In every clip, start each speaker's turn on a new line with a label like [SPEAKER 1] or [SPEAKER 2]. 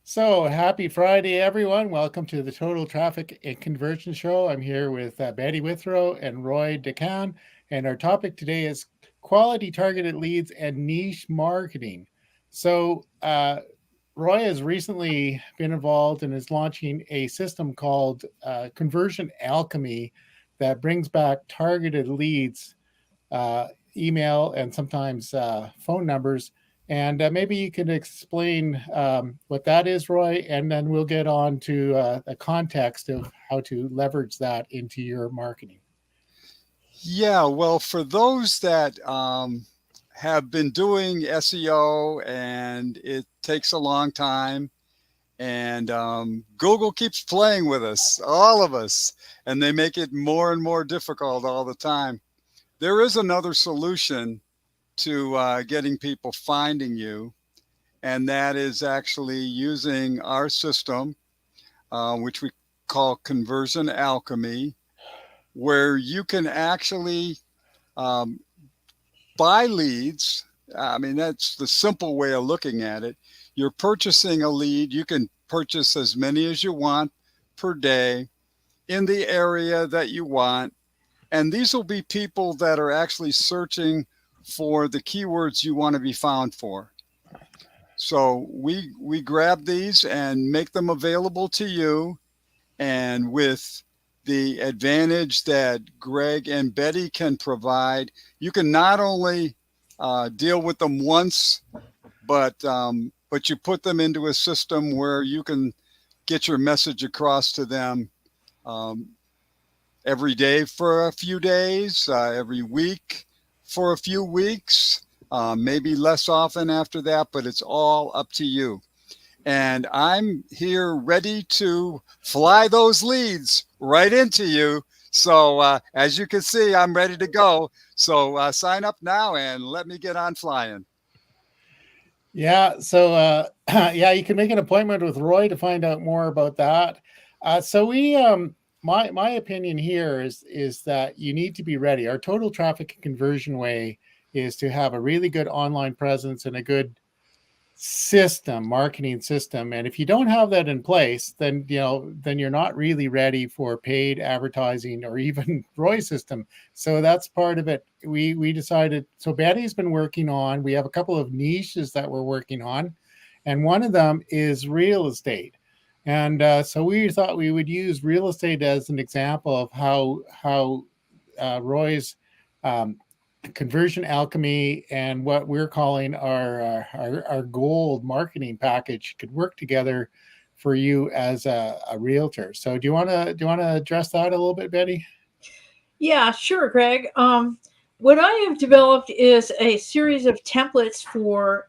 [SPEAKER 1] So happy Friday, everyone. Welcome to the Total Traffic and Conversion Show. I'm here with Betty Withrow and Roy Dickan. And our topic today is quality targeted leads and niche marketing. So, Roy has recently been involved and is launching a system called Conversion Alchemy that brings back targeted leads, uh, email, and sometimes phone numbers. And maybe you can explain what that is, Roy, and then we'll get on to the context of how to leverage that into your marketing.
[SPEAKER 2] Yeah, well, for those that have been doing SEO and it takes a long time, and Google keeps playing with us, all of us, and they make it more and more difficult all the time. There is another solution to getting people finding you, and that is actually using our system, which we call Conversion Alchemy, where you can actually um, buy leads. I mean, that's the simple way of looking at it. You're purchasing a lead. You can purchase as many as you want per day in the area that you want. And these will be people that are actually searching for the keywords you want to be found for. So we grab these and make them available to you. And with the advantage that Greg and Betty can provide, you can not only deal with them once, but you put them into a system where you can get your message across to them um, every day for a few days, every week for a few weeks, maybe less often after that, but it's all up to you. And I'm here ready to fly those leads right into you. So, as you can see, I'm ready to go. So, sign up now and let me get on flying.
[SPEAKER 1] Yeah, so yeah, you can make an appointment with Roy to find out more about that. My opinion here is that you need to be ready. Our total traffic conversion way is to have a really good online presence and a good marketing system. And if you don't have that in place, then you're not really ready for paid advertising or even Roy system. So that's part of it. We decided. So Betty's been working on. We have a couple of niches that we're working on, and one of them is real estate. And so we thought we would use real estate as an example of how Roy's um, conversion alchemy and what we're calling our gold marketing package could work together for you as a realtor. So do you want to address that a little bit, Betty?
[SPEAKER 3] Yeah, sure, Greg. What I have developed is a series of templates for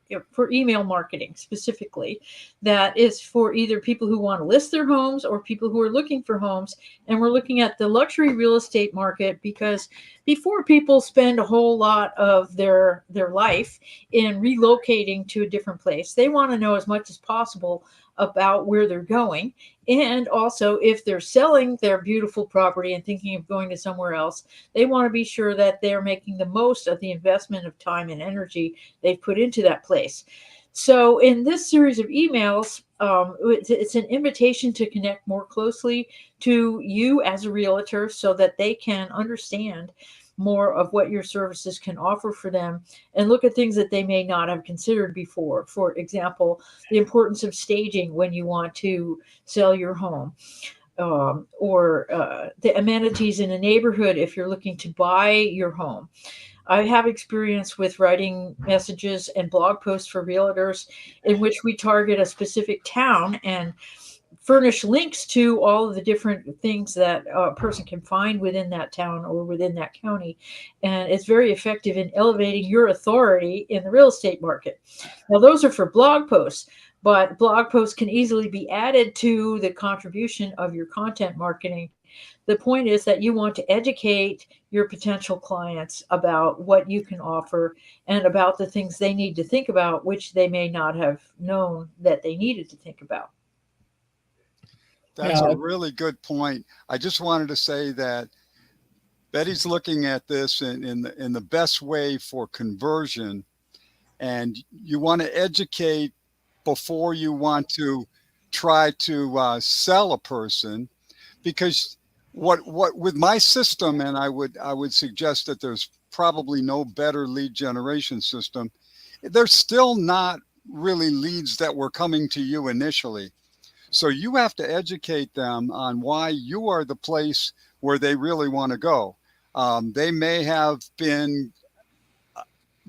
[SPEAKER 3] email marketing specifically. That is for either people who want to list their homes or people who are looking for homes. And we're looking at the luxury real estate market because before people spend a whole lot of their life in relocating to a different place, they want to know as much as possible about where they're going. And also, if they're selling their beautiful property and thinking of going to somewhere else, they want to be sure that they're making the most of the investment of time and energy they've put into that place. So, in this series of emails, it's an invitation to connect more closely to you as a realtor so that they can understand more of what your services can offer for them and look at things that they may not have considered before. For example, the importance of staging when you want to sell your home, or the amenities in a neighborhood if you're looking to buy your home. I have experience with writing messages and blog posts for realtors in which we target a specific town and furnish links to all of the different things that a person can find within that town or within that county. And it's very effective in elevating your authority in the real estate market. Now, those are for blog posts, but blog posts can easily be added to the contribution of your content marketing. The point is that you want to educate your potential clients about what you can offer and about the things they need to think about, which they may not have known that they needed to think about.
[SPEAKER 2] That's a
[SPEAKER 1] Yeah,
[SPEAKER 2] really good point. I just wanted to say that Betty's looking at this in the best way for conversion, and you want to educate before you want to try to sell a person, because what with my system, and I would suggest that there's probably no better lead generation system. There's still not really leads that were coming to you initially. So you have to educate them on why you are the place where they really want to go. They may have been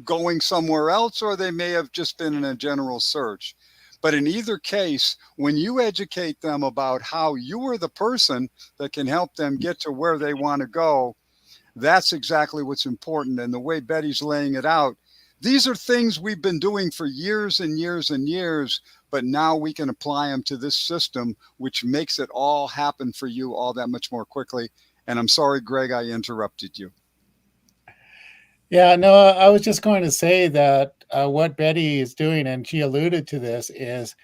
[SPEAKER 2] going somewhere else, or they may have just been in a general search. But in either case, when you educate them about how you are the person that can help them get to where they want to go, that's exactly what's important. And the way Betty's laying it out, these are things we've been doing for years and years and years, but now we can apply them to this system, which makes it all happen for you all that much more quickly. And I'm sorry, Greg, I interrupted you.
[SPEAKER 1] Yeah, no, I was just going to say that what Betty is doing, and she alluded to this, is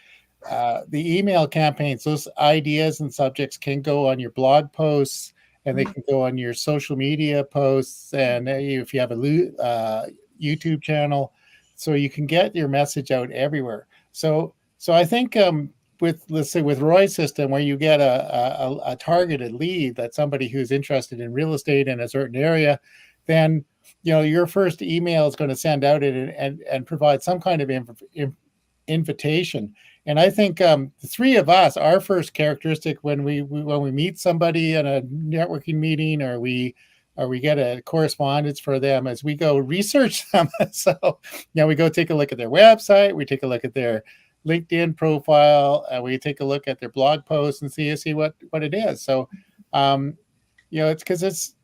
[SPEAKER 1] the email campaigns. Those ideas and subjects can go on your blog posts, and they can go on your social media posts, and if you have a YouTube channel, so you can get your message out everywhere. So I think with, let's say, with Roy's system, where you get a targeted lead, that's somebody who's interested in real estate in a certain area, then your first email is going to send out and provide some kind of invitation. And I think the three of us, our first characteristic when we meet somebody in a networking meeting, or we get a correspondence for them, is we go research them. So we go take a look at their website, we take a look at their LinkedIn profile, we take a look at their blog posts and see what it is. So it's because it's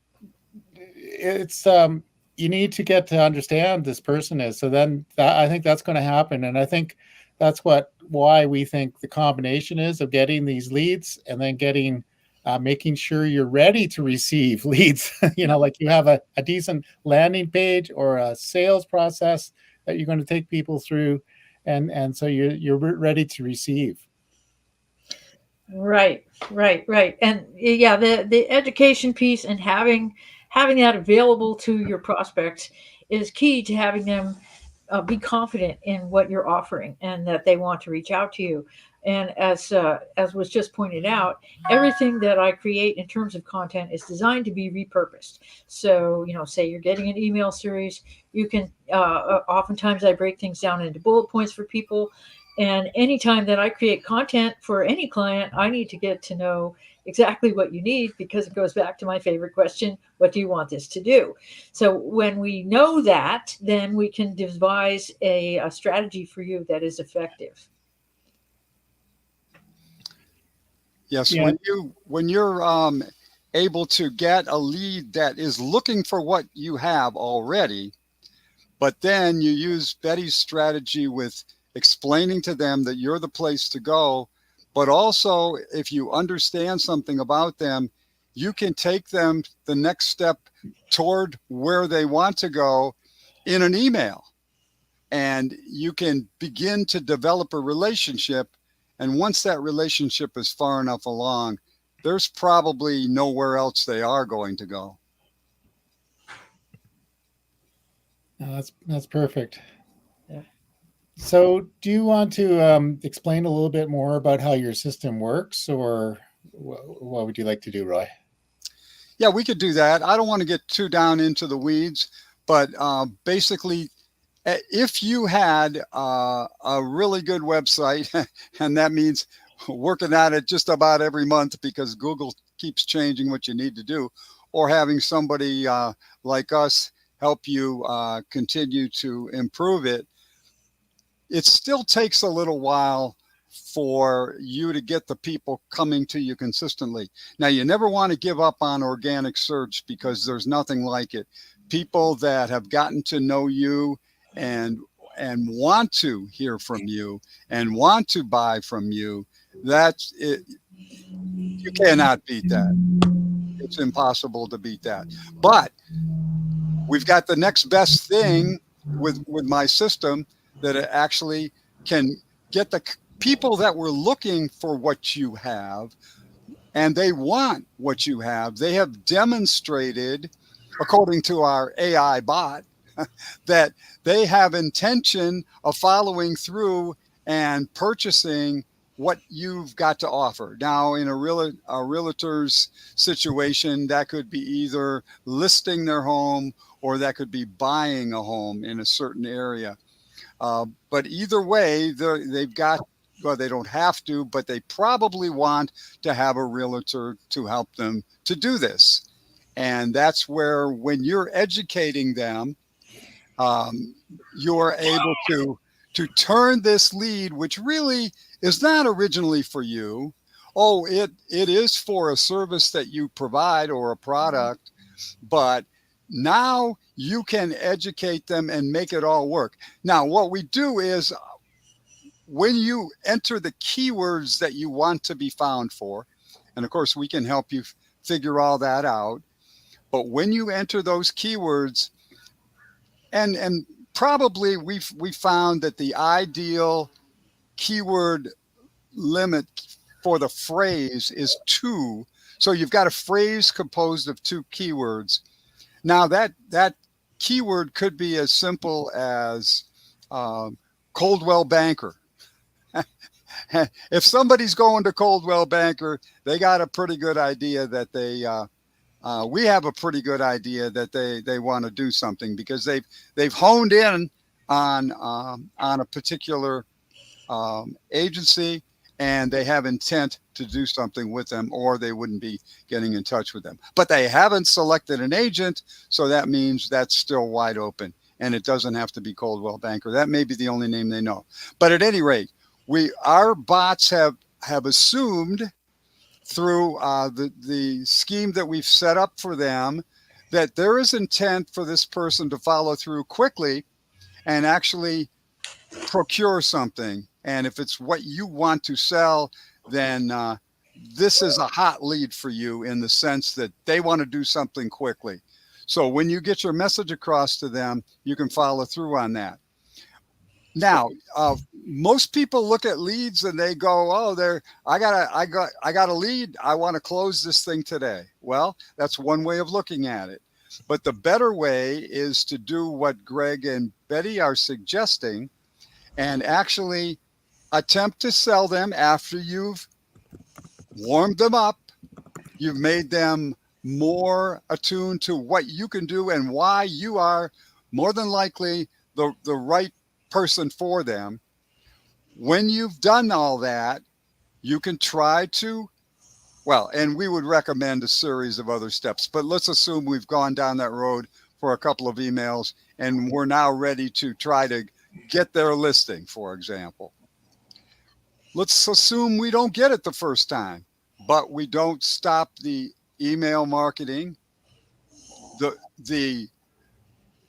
[SPEAKER 1] you need to get to understand this person is. So then I think that's going to happen. And I think that's why we think the combination is of getting these leads and then making sure you're ready to receive leads. Like you have a decent landing page or a sales process that you're going to take people through. And so you're ready to receive.
[SPEAKER 3] Right. And yeah, the education piece and having that available to your prospects is key to having them be confident in what you're offering and that they want to reach out to you. And as was just pointed out, everything that I create in terms of content is designed to be repurposed. So, say you're getting an email series, you can oftentimes I break things down into bullet points for people. And anytime that I create content for any client, I need to get to know exactly what you need, because it goes back to my favorite question: what do you want this to do? So when we know that, then we can devise a strategy for you that is effective.
[SPEAKER 2] Yes, yeah. When you're able to get a lead that is looking for what you have already, but then you use Betty's strategy with explaining to them that you're the place to go, but also if you understand something about them, you can take them the next step toward where they want to go in an email, and you can begin to develop a relationship. And once that relationship is far enough along, there's probably nowhere else they are going to go.
[SPEAKER 1] That's perfect. Yeah. So do you want to explain a little bit more about how your system works, or what would you like to do, Roy?
[SPEAKER 2] Yeah, we could do that. I don't want to get too down into the weeds, but basically, if you had a really good website, and that means working at it just about every month because Google keeps changing what you need to do, or having somebody like us help you continue to improve it, it still takes a little while for you to get the people coming to you consistently. Now, you never want to give up on organic search, because there's nothing like it. People that have gotten to know you and want to hear from you and want to buy from you, that's it. You cannot beat that. It's impossible to beat that. But we've got the next best thing with my system, that it actually can get the people that were looking for what you have, and they want what you have. They have demonstrated, according to our AI bot, that they have intention of following through and purchasing what you've got to offer. Now, in a realtor's situation, that could be either listing their home or that could be buying a home in a certain area. But either way, they've got, well, they don't have to, but they probably want to have a realtor to help them to do this. And that's where, when you're educating them, you're able to turn this lead, which really is not originally for you. Oh, it is for a service that you provide or a product, but now you can educate them and make it all work. Now, what we do is, when you enter the keywords that you want to be found for, and of course we can help you figure all that out, but when you enter those keywords, and probably we found that the ideal keyword limit for the phrase is 2. So you've got a phrase composed of 2 keywords. Now that keyword could be as simple as Coldwell Banker. If somebody's going to Coldwell Banker, they got a pretty good idea that we have a pretty good idea that they want to do something, because they've honed in on a particular agency, and they have intent to do something with them, or they wouldn't be getting in touch with them. But they haven't selected an agent, so that means that's still wide open, and it doesn't have to be Coldwell Banker. That may be the only name they know. But at any rate, our bots have assumed through the scheme that we've set up for them that there is intent for this person to follow through quickly and actually procure something. And if it's what you want to sell, then this is a hot lead for you, in the sense that they want to do something quickly. So when you get your message across to them, you can follow through on that. Now, most people look at leads and they go, "Oh, I got a lead. I want to close this thing today." Well, that's one way of looking at it. But the better way is to do what Greg and Betty are suggesting, and actually attempt to sell them after you've warmed them up. You've made them more attuned to what you can do and why you are more than likely the right person for them. When you've done all that, you can try to, well, and we would recommend a series of other steps, but let's assume we've gone down that road for a couple of emails and we're now ready to try to get their listing, for example. Let's assume we don't get it the first time, but we don't stop the email marketing, the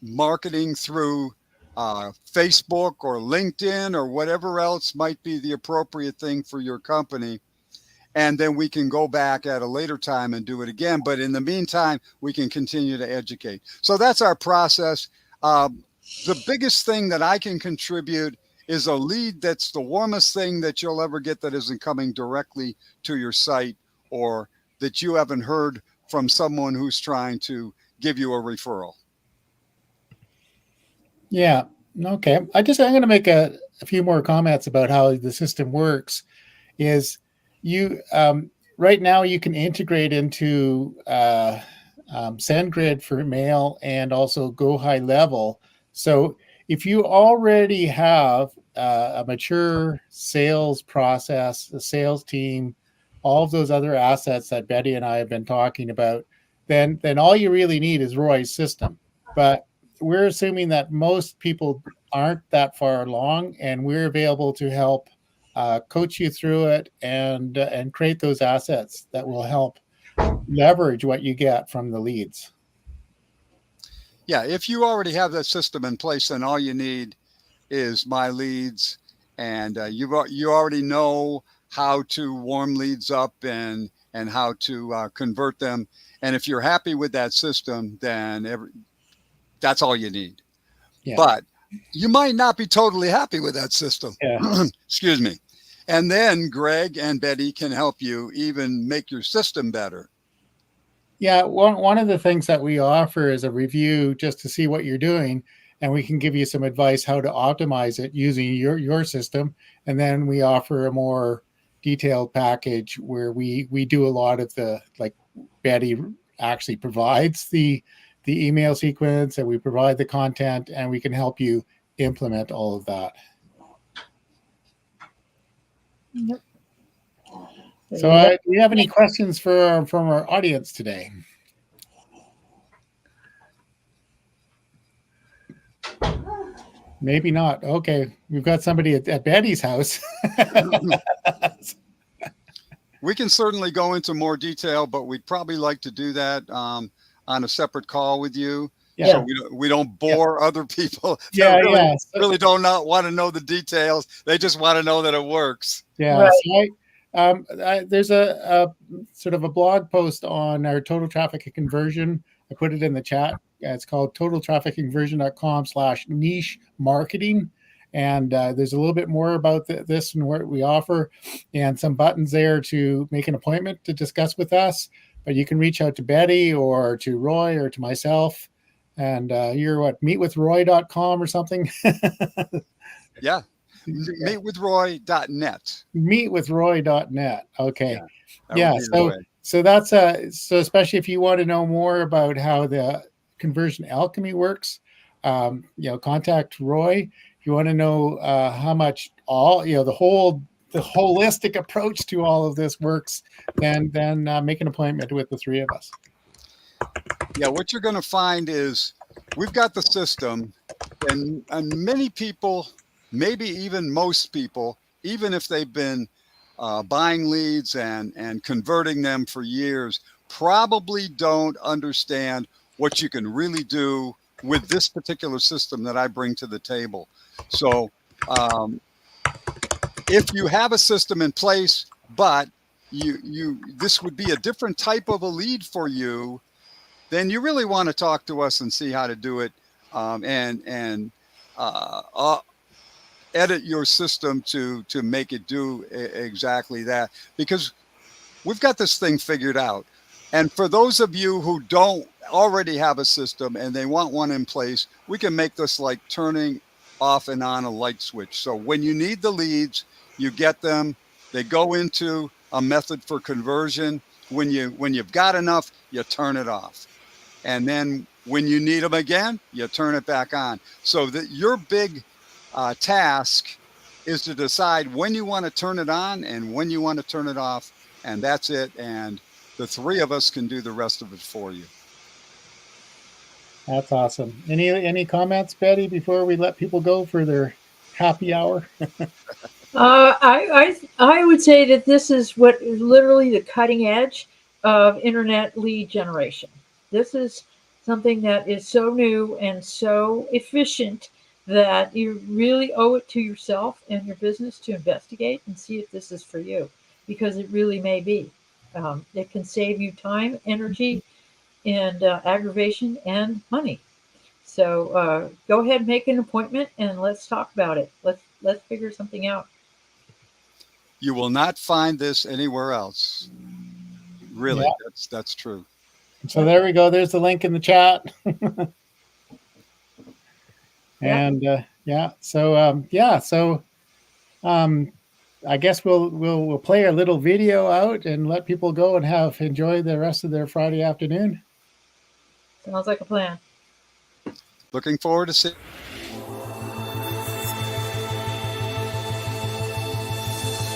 [SPEAKER 2] marketing through Facebook or LinkedIn or whatever else might be the appropriate thing for your company. And then we can go back at a later time and do it again. But in the meantime, we can continue to educate. So that's our process. The biggest thing that I can contribute is a lead that's the warmest thing that you'll ever get, that isn't coming directly to your site, or that you haven't heard from someone who's trying to give you a referral.
[SPEAKER 1] Yeah. Okay. I'm going to make a few more comments about how the system works. Is you right now you can integrate into SendGrid for mail and also Go High Level. So if you already have a mature sales process, a sales team, all of those other assets that Betty and I have been talking about, then all you really need is Roy's system. But we're assuming that most people aren't that far along, and we're available to help coach you through it and create those assets that will help leverage what you get from the leads.
[SPEAKER 2] Yeah, if you already have that system in place, then all you need is My Leads, and you already know how to warm leads up and how to convert them. And if you're happy with that system, then that's all you need. Yeah. But you might not be totally happy with that system. Yeah. Excuse me. And then Greg and Betty can help you even make your system better.
[SPEAKER 1] Yeah, one of the things that we offer is a review just to see what you're doing, and we can give you some advice how to optimize it using your system. And then we offer a more detailed package where we do a lot of the, like Betty actually provides the email sequence, and we provide the content, and we can help you implement all of that.
[SPEAKER 3] Yep.
[SPEAKER 1] So do you have any questions from our audience today? Maybe not. Okay, we've got somebody at Betty's house.
[SPEAKER 2] We can certainly go into more detail, but we'd probably like to do that on a separate call with you.
[SPEAKER 1] Yeah.
[SPEAKER 2] So we don't bore other people that
[SPEAKER 1] Yeah,
[SPEAKER 2] really don't not want to know the details. They just want to know that it works.
[SPEAKER 1] Yeah.
[SPEAKER 3] Right.
[SPEAKER 1] So there's a sort of a blog post on our total traffic and conversion. I put it in the chat. It's called totaltrafficconversion.com/niche marketing. And there's a little bit more about this and what we offer, and some buttons there to make an appointment to discuss with us. But you can reach out to Betty or to Roy or to myself. And you're what, meetwithroy.com or something?
[SPEAKER 2] Yeah. Meetwithroy.net.
[SPEAKER 1] Meetwithroy.net. Okay.
[SPEAKER 2] Yeah.
[SPEAKER 1] So that's so especially if you want to know more about how the conversion alchemy works, contact Roy. If you want to know how much the holistic approach to all of this works, then make an appointment with the three of us.
[SPEAKER 2] Yeah, what you're going to find is we've got the system, and many people, maybe even most people, even if they've been buying leads and converting them for years, probably don't understand what you can really do with this particular system that I bring to the table. So if you have a system in place, but this would be a different type of a lead for you, then you really want to talk to us and see how to do it, and edit your system to make it do exactly that, because we've got this thing figured out. And for those of you who don't already have a system and they want one in place, we can make this like turning off and on a light switch. So when you need the leads, you get them, they go into a method for conversion. When you've got enough, you turn it off. And then when you need them again, you turn it back on. So that your big task is to decide when you want to turn it on and when you want to turn it off. And that's it. And the three of us can do the rest of it for you.
[SPEAKER 1] That's awesome. Any comments, Betty, before we let people go for their happy hour?
[SPEAKER 3] I would say that this is what is literally the cutting edge of internet lead generation. This is something that is so new and so efficient that you really owe it to yourself and your business to investigate and see if this is for you, because it really may be. It can save you time, energy, and aggravation and money. So go ahead and make an appointment and let's talk about it. Let's figure something out.
[SPEAKER 2] You will not find this anywhere else. Really, yeah. That's true.
[SPEAKER 1] So there we go. There's the link in the chat. And So I guess we'll play a little video out and let people go and enjoy the rest of their Friday afternoon.
[SPEAKER 3] Sounds like a plan.
[SPEAKER 2] Looking forward to seeing